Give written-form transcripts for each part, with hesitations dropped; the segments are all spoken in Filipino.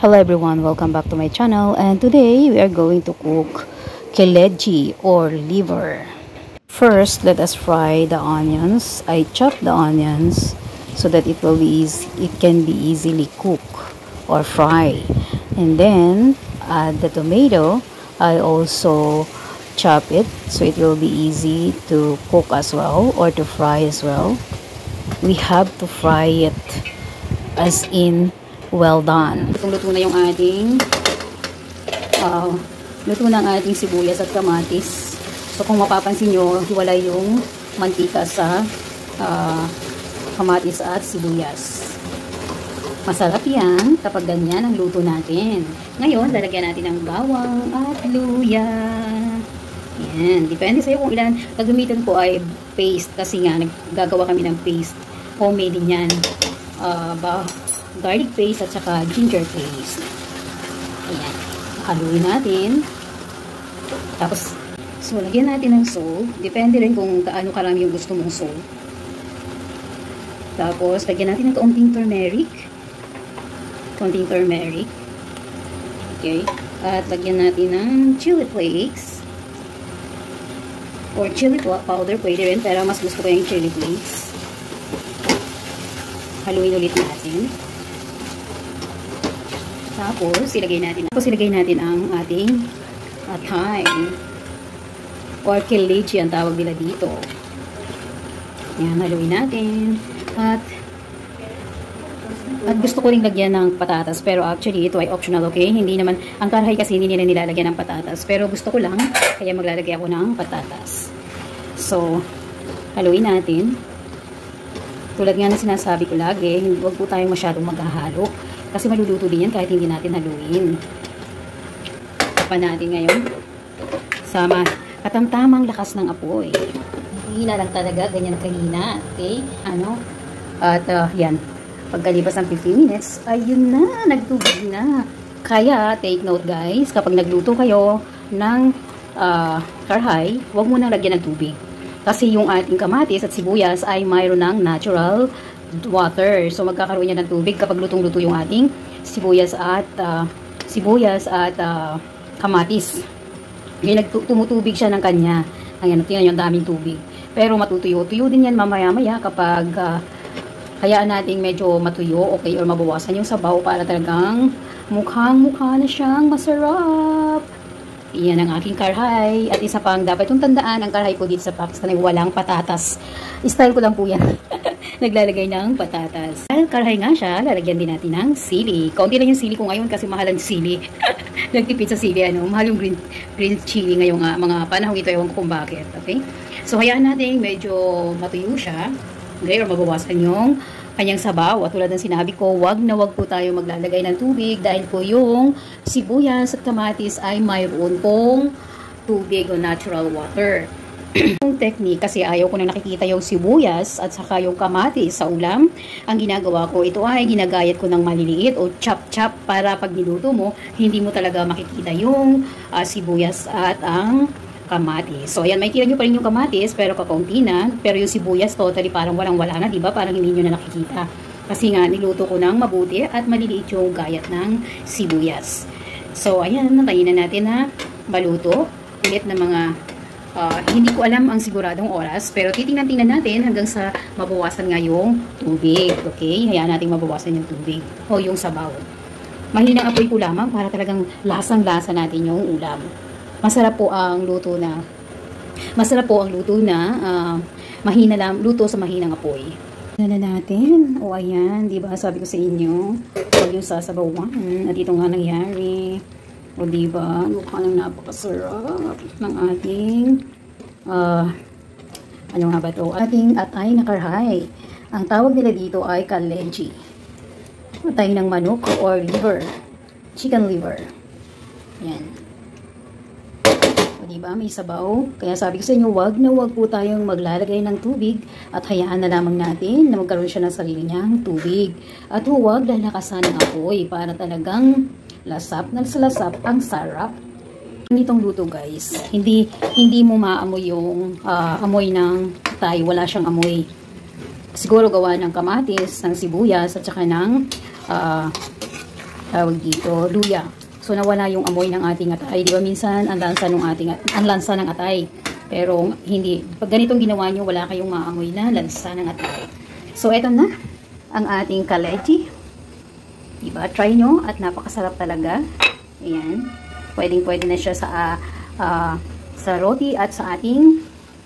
Hello everyone, welcome back to my channel, and today we are going to cook kelechi or liver. First, let us fry the onions. I chop the onions so that it can be easily cooked or fry. And then add the tomato. I also chop it so it will be easy to cook as well or to fry as well. We have to fry it as in well done. Luto na yung ating luto na ang ating sibuyas at kamatis. So kung mapapansin nyo, hiwalay yung mantika sa kamatis at sibuyas. Masarap yan kapag ganyan ang luto natin. Ngayon, lalagyan natin ng bawang at luya. Yan. Depende sa'yo kung ilan. Gagamitin ko ay paste kasi nga naggagawa kami ng paste. Homemade din yan. Garlic paste at saka ginger paste. Ayan. Haluin natin. Tapos, so, lagyan natin ng salt. Depende rin kung gaano karami yung gusto mong salt. Tapos, lagyan natin ng kaunting turmeric. Kaunting turmeric. Okay. At lagyan natin ng chili flakes. Or chili powder. Pwede rin. Pero mas gusto ko yung chili flakes. Haluin ulit natin. Tapos, ilagay natin ang ating thyme or kelechi ang tawag nila dito. Yan, haluin natin. At gusto ko rin lagyan ng patatas, pero actually, ito ay optional, okay? Hindi naman, ang karahay kasi hindi nila nilalagyan ng patatas. Pero gusto ko lang, kaya maglalagay ako ng patatas. So, haluin natin. Tulad nga na sinasabi ko lagi, huwag po tayong masyadong maghahalo. Kasi maluluto din yan kahit hindi natin haluin. Tapan natin ngayon. Sama katamtamang lakas ng apoy. Hina lang talaga, ganyan kahina. Okay? At yan. Pagkalipas ng 15 minutes, ayun na, nagtubig na. Kaya, take note guys, kapag nagluto kayo ng karhay, huwag mo nang lagyan ng tubig. Kasi yung ating kamatis at sibuyas ay mayroon ng natural water. So, magkakaroon niya ng tubig kapag lutong-luto yung ating sibuyas at kamatis. Ngayon, tumutubig siya ng kanya. Ayan, tingnan yung daming tubig. Pero matutuyo-tuyo din yan mamaya-maya kapag hayaan natin medyo matuyo, okay, or mabawasan yung sabaw para talagang mukhang-mukha na siyang masarap. Iyan ang aking karhay. At isa pang dapat yung tandaan, ang karhay ko dito sa Pakistan ay walang patatas. Style ko lang po yan. Naglalagay ng patatas. Dahil karhay nga siya, lalagyan din natin ng sili. Kaunti lang yung sili ko ngayon kasi mahal ang sili. Nagtipid sa sili, mahal yung green chili ngayong mga panahon ito. Ewan ko kung bakit. Okay? So, hayaan natin medyo matuyo siya. Okay? Or mabawasan yung kanyang sabaw. At tulad ng sinabi ko, wag po tayo maglalagay ng tubig dahil po yung sibuyas at kamatis ay mayroon pong tubig o natural water. Yung technique, kasi ayaw ko na nakikita yung sibuyas at saka yung kamatis sa ulam. Ang ginagawa ko, ito ay ginagayat ko ng maliliit o chop-chop para pag niluto mo, hindi mo talaga makikita yung sibuyas at ang kamatis. So, ayan, makikita nyo pa rin yung kamatis, pero kakaunti na. Pero yung sibuyas, totally parang walang-wala na, diba? Parang hindi nyo na nakikita. Kasi nga, niluto ko ng mabuti at maliliit yung gayat ng sibuyas. So, ayan, nantayin na natin na maluto. Ulit na mga, hindi ko alam ang siguradong oras, pero titingnan-tingnan natin hanggang sa mabawasan nga yung tubig. Okay? Hayaan natin mabawasan yung tubig o yung sabaw. Mahinang apoy ko lamang para talagang lasang-lasa natin yung ulam. Masarap po ang luto na mahina lang, luto sa mahinang apoy. Na natin. O ayan, di ba? Sabi ko sa inyo, huwag yung sasabawan. At ito nga nangyari. O di ba? Mukha ng napakasarap ng ating ano nga ba ito? Ating atay na karhay. Ang tawag nila dito ay kelechi. Atay ng manok or liver. Chicken liver. Yan. Diba? May sabaw. Kaya sabi ko sa inyo, wag po tayong maglalagay ng tubig at hayaan na lamang natin na magkaroon siya ng sarili niyang tubig. At huwag lalakasan ng apoy para talagang lasap ang sarap. Nitong luto guys, hindi mo maamoy yung amoy ng tay, wala siyang amoy. Siguro gawa ng kamatis, ng sibuyas at saka ng tawag dito, luya. So nawala yung amoy ng ating atay. Di ba minsan ang lansa ng atay. Pero hindi. Pag ganitong ginawa nyo, wala kayong maamoy na lansa ng atay. So eto na ang ating kalechi. Diba? Try nyo at napakasarap talaga. Ayan. Pwedeng-pwede na siya sa roti at sa ating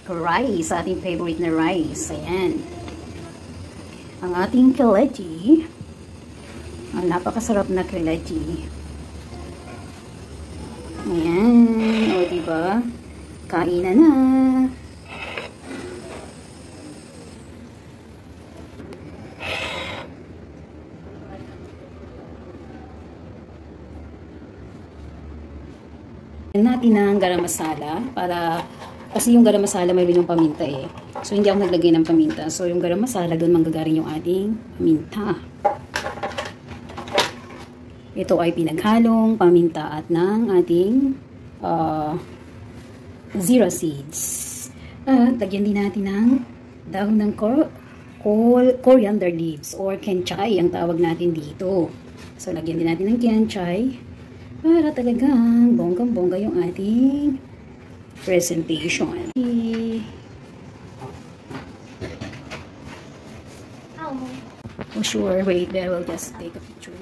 rice. Sa ating favorite na rice. Ayan. Ang ating kalechi. Ang napakasarap na kalechi. Ayan. O, diba? Kainan na. Natin ng garam masala para kasi yung garam masala mayroon yung paminta eh. So hindi ako naglagay ng paminta. So yung garam masala doon manggagaling yung ating paminta. Ito ay pinaghalong paminta at ng ating zero seeds. At lagyan din natin ng dahon ng coriander leaves or kenchay ang tawag natin dito. So lagyan din natin ng kenchay para talagang bonggang-bongga yung ating presentation. Oh sure, wait, I will just take a picture.